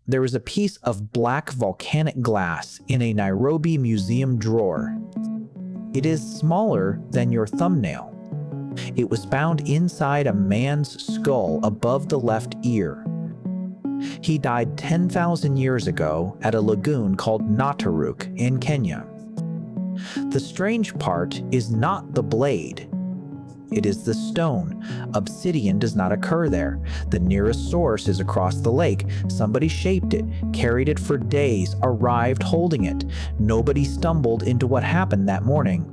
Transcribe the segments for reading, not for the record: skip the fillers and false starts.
There was a piece of black volcanic glass in a Nairobi museum drawer. It is smaller than your thumbnail. It was found inside a man's skull above the left ear. He died 10,000 years ago at a lagoon called Nataruk in Kenya. The strange part is not the blade. It is the stone. Obsidian does not occur there. The nearest source is across the lake. Somebody shaped it, carried it for days, arrived holding it. Nobody stumbled into what happened that morning,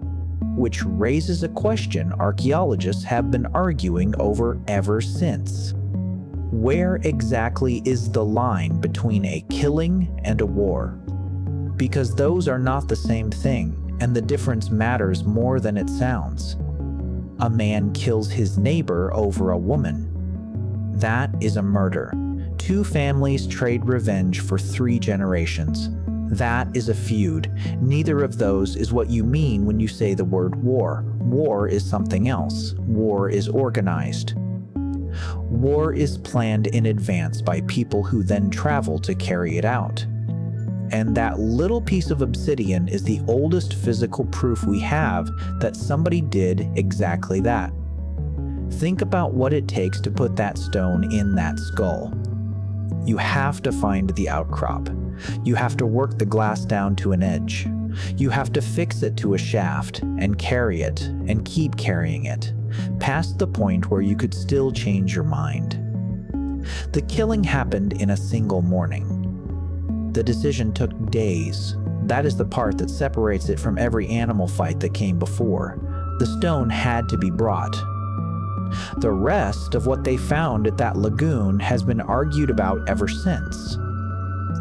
which raises a question archaeologists have been arguing over ever since. Where exactly is the line between a killing and a war? Because those are not the same thing, and the difference matters more than it sounds. A man kills his neighbor over a woman. That is a murder. Two families trade revenge for 3 generations. That is a feud. Neither of those is what you mean when you say the word war. War is something else. War is organized. War is planned in advance by people who then travel to carry it out. And that little piece of obsidian is the oldest physical proof we have that somebody did exactly that. Think about what it takes to put that stone in that skull. You have to find the outcrop. You have to work the glass down to an edge. You have to fix it to a shaft and carry it and keep carrying it, past the point where you could still change your mind. The killing happened in a single morning. The decision took days. That is the part that separates it from every animal fight that came before. The stone had to be brought. The rest of what they found at that lagoon has been argued about ever since.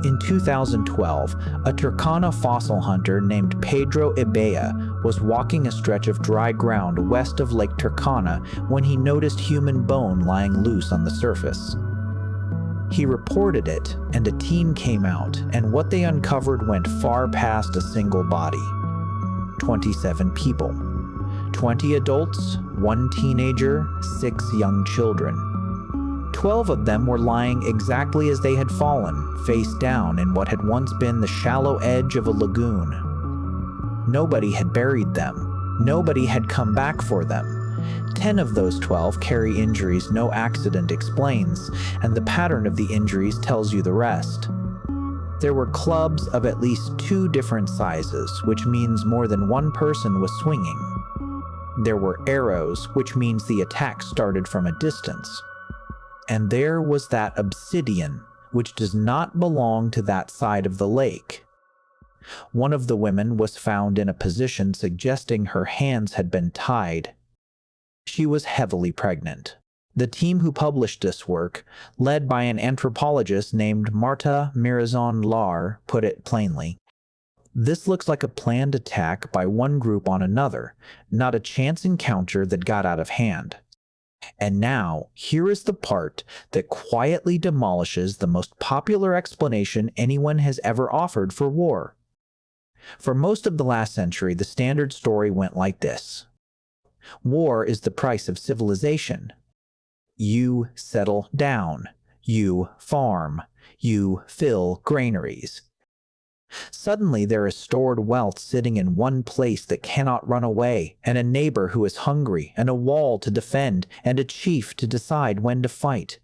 In 2012, a Turkana fossil hunter named Pedro Ibea was walking a stretch of dry ground west of Lake Turkana when he noticed human bone lying loose on the surface. He reported it, and a team came out, and what they uncovered went far past a single body. 27 people. 20 adults, 1 teenager, 6 young children. 12 of them were lying exactly as they had fallen, face down in what had once been the shallow edge of a lagoon. Nobody had buried them. Nobody had come back for them. 10 of those 12 carry injuries no accident explains, and the pattern of the injuries tells you the rest. There were clubs of at least 2 different sizes, which means more than one person was swinging. There were arrows, which means the attack started from a distance. And there was that obsidian, which does not belong to that side of the lake. One of the women was found in a position suggesting her hands had been tied. She was heavily pregnant. The team who published this work, led by an anthropologist named Marta Mirazon-Lar, put it plainly. This looks like a planned attack by one group on another, not a chance encounter that got out of hand. And now, here is the part that quietly demolishes the most popular explanation anyone has ever offered for war. For most of the last century, the standard story went like this. War is the price of civilization. You settle down. You farm. You fill granaries. Suddenly there is stored wealth sitting in one place that cannot run away, and a neighbor who is hungry, and a wall to defend, and a chief to decide when to fight.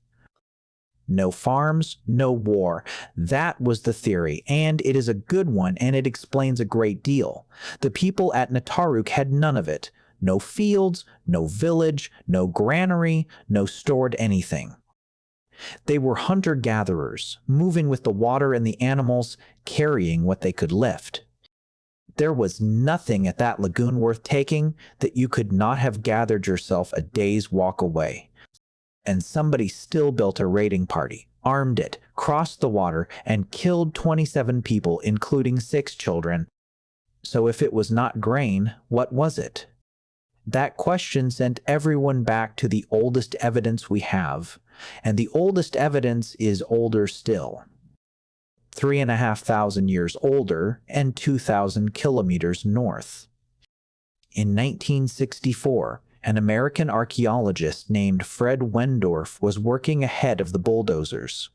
No farms, no war. That was the theory, and it is a good one, and it explains a great deal. The people at Nataruk had none of it. No fields, no village, no granary, no stored anything. They were hunter-gatherers, moving with the water and the animals, carrying what they could lift. There was nothing at that lagoon worth taking that you could not have gathered yourself a day's walk away. And somebody still built a raiding party, armed it, crossed the water, and killed 27 people, including 6 children. So if it was not grain, what was it? That question sent everyone back to the oldest evidence we have, and the oldest evidence is older still. 3,500 years older and 2,000 kilometers north. In 1964, an American archaeologist named Fred Wendorf was working ahead of the bulldozers.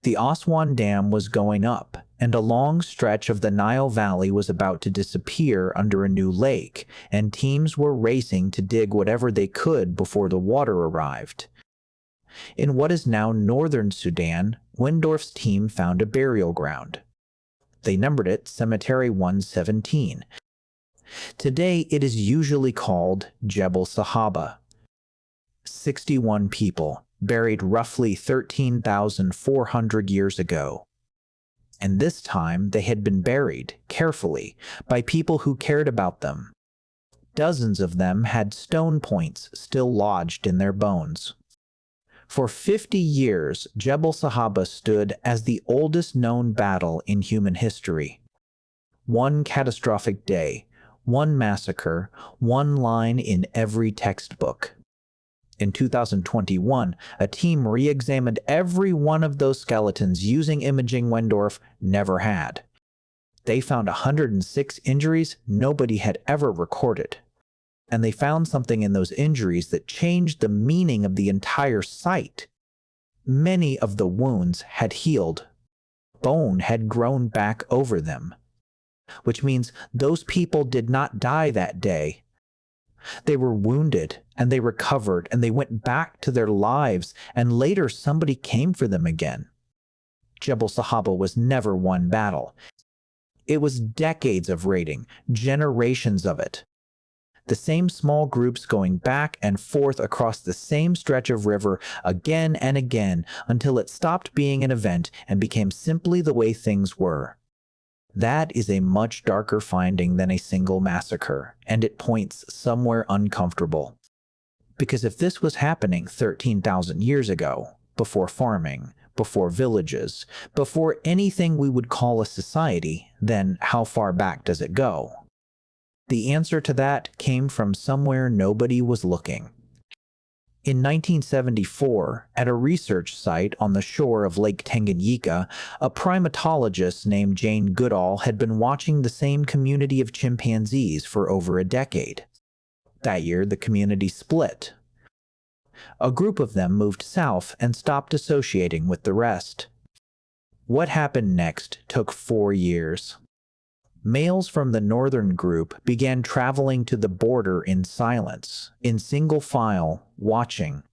The Aswan Dam was going up, and a long stretch of the Nile Valley was about to disappear under a new lake, and teams were racing to dig whatever they could before the water arrived. In what is now northern Sudan, Wendorf's team found a burial ground. They numbered it Cemetery 117. Today it is usually called Jebel Sahaba. 61 people, buried roughly 13,400 years ago. And this time they had been buried, carefully, by people who cared about them. Dozens of them had stone points still lodged in their bones. For 50 years, Jebel Sahaba stood as the oldest known battle in human history. One catastrophic day, one massacre, one line in every textbook. In 2021, a team re-examined every one of those skeletons using imaging Wendorf never had. They found 106 injuries nobody had ever recorded. And they found something in those injuries that changed the meaning of the entire site. Many of the wounds had healed. Bone had grown back over them. Which means those people did not die that day. They were wounded, and they recovered, and they went back to their lives, and later somebody came for them again. Jebel Sahaba was never one battle. It was decades of raiding, generations of it. The same small groups going back and forth across the same stretch of river again and again until it stopped being an event and became simply the way things were. That is a much darker finding than a single massacre, and it points somewhere uncomfortable. Because if this was happening 13,000 years ago, before farming, before villages, before anything we would call a society, then how far back does it go? The answer to that came from somewhere nobody was looking. In 1974, at a research site on the shore of Lake Tanganyika, a primatologist named Jane Goodall had been watching the same community of chimpanzees for over a decade. That year, the community split. A group of them moved south and stopped associating with the rest. What happened next took 4 years. Males from the northern group began traveling to the border in silence, in single file, watching.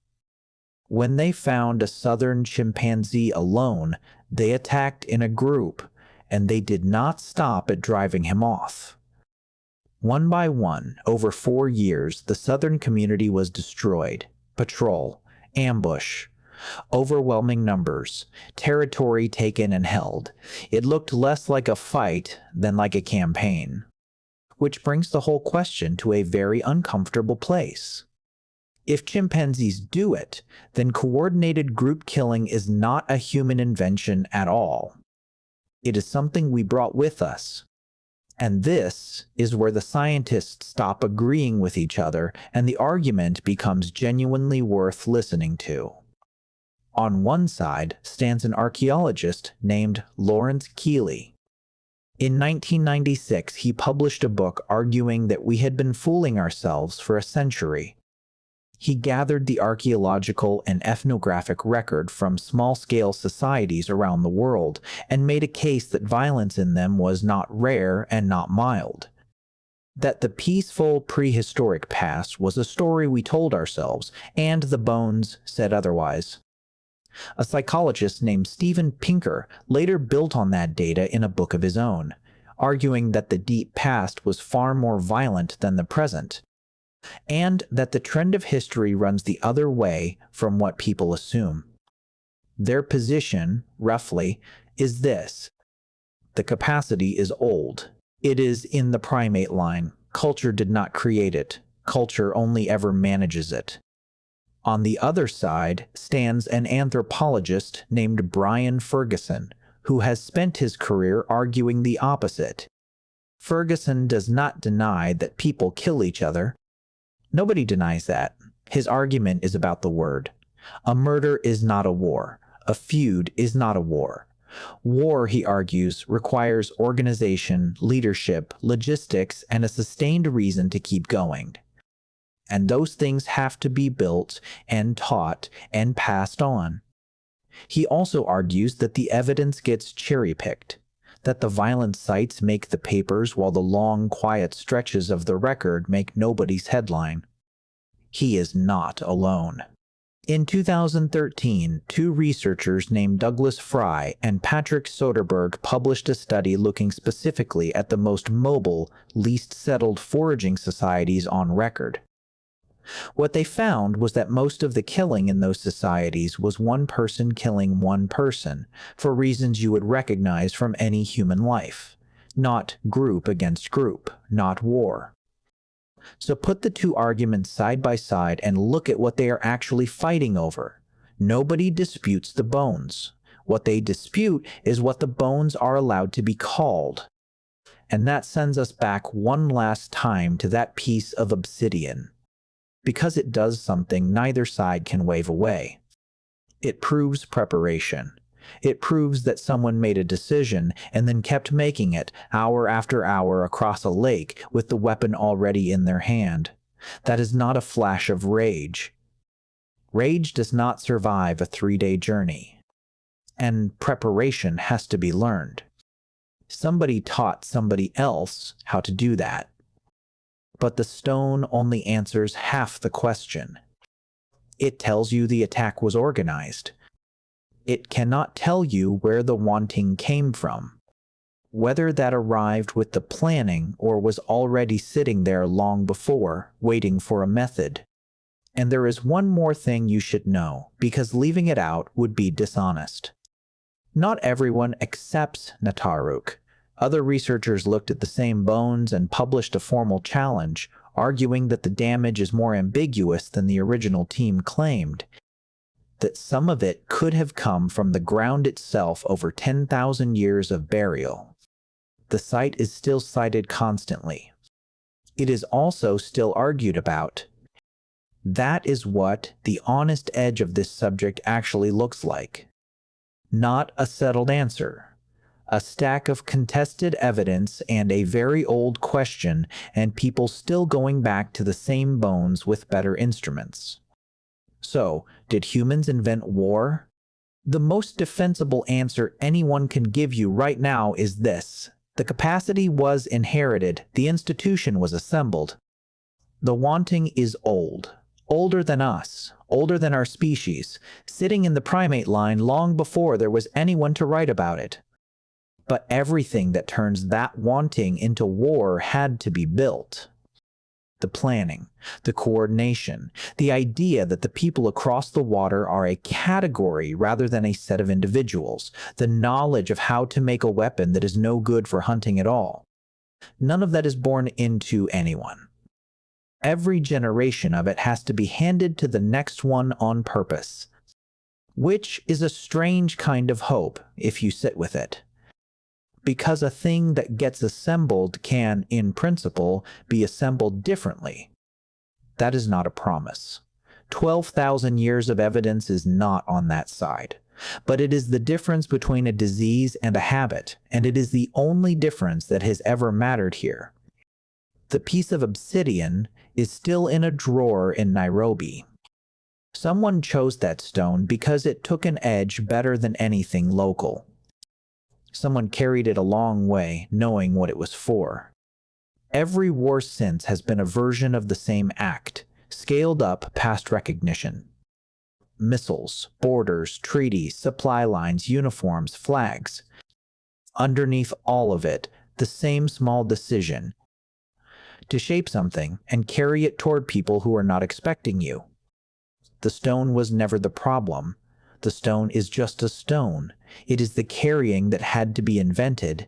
When they found a southern chimpanzee alone, they attacked in a group, and they did not stop at driving him off. One by one, over 4 years, the southern community was destroyed. Patrol, ambush, overwhelming numbers, territory taken and held. It looked less like a fight than like a campaign. Which brings the whole question to a very uncomfortable place. If chimpanzees do it, then coordinated group killing is not a human invention at all. It is something we brought with us. And this is where the scientists stop agreeing with each other and the argument becomes genuinely worth listening to. On one side stands an archaeologist named Lawrence Keeley. In 1996, he published a book arguing that we had been fooling ourselves for a century. He gathered the archaeological and ethnographic record from small-scale societies around the world and made a case that violence in them was not rare and not mild. That the peaceful prehistoric past was a story we told ourselves, and the bones said otherwise. A psychologist named Steven Pinker later built on that data in a book of his own, arguing that the deep past was far more violent than the present, and that the trend of history runs the other way from what people assume. Their position, roughly, is this: the capacity is old. It is in the primate line. Culture did not create it. Culture only ever manages it. On the other side stands an anthropologist named Brian Ferguson, who has spent his career arguing the opposite. Ferguson does not deny that people kill each other. Nobody denies that. His argument is about the word. A murder is not a war. A feud is not a war. War, he argues, requires organization, leadership, logistics, and a sustained reason to keep going. And those things have to be built and taught and passed on. He also argues that the evidence gets cherry-picked, that the violent sites make the papers while the long, quiet stretches of the record make nobody's headline. He is not alone. In 2013, two researchers named Douglas Fry and Patrick Soderberg published a study looking specifically at the most mobile, least settled foraging societies on record. What they found was that most of the killing in those societies was one person killing one person, for reasons you would recognize from any human life. Not group against group, not war. So put the two arguments side by side and look at what they are actually fighting over. Nobody disputes the bones. What they dispute is what the bones are allowed to be called. And that sends us back one last time to that piece of obsidian. Because it does something neither side can wave away. It proves preparation. It proves that someone made a decision and then kept making it hour after hour across a lake with the weapon already in their hand. That is not a flash of rage. Rage does not survive a 3-day journey. And preparation has to be learned. Somebody taught somebody else how to do that. But the stone only answers half the question. It tells you the attack was organized. It cannot tell you where the wanting came from, whether that arrived with the planning or was already sitting there long before, waiting for a method. And there is one more thing you should know, because leaving it out would be dishonest. Not everyone accepts Nataruk. Other researchers looked at the same bones and published a formal challenge, arguing that the damage is more ambiguous than the original team claimed, that some of it could have come from the ground itself over 10,000 years of burial. The site is still cited constantly. It is also still argued about. That is what the honest edge of this subject actually looks like. Not a settled answer. A stack of contested evidence and a very old question, and people still going back to the same bones with better instruments. So, did humans invent war? The most defensible answer anyone can give you right now is this. The capacity was inherited, the institution was assembled. The wanting is old. Older than us, older than our species, sitting in the primate line long before there was anyone to write about it. But everything that turns that wanting into war had to be built. The planning, the coordination, the idea that the people across the water are a category rather than a set of individuals, the knowledge of how to make a weapon that is no good for hunting at all. None of that is born into anyone. Every generation of it has to be handed to the next one on purpose, which is a strange kind of hope if you sit with it. Because a thing that gets assembled can, in principle, be assembled differently. That is not a promise. 12,000 years of evidence is not on that side. But it is the difference between a disease and a habit, and it is the only difference that has ever mattered here. The piece of obsidian is still in a drawer in Nairobi. Someone chose that stone because it took an edge better than anything local. Someone carried it a long way, knowing what it was for. Every war since has been a version of the same act, scaled up past recognition. Missiles, borders, treaties, supply lines, uniforms, flags. Underneath all of it, the same small decision: to shape something and carry it toward people who are not expecting you. The stone was never the problem. The stone is just a stone. It is the carrying that had to be invented,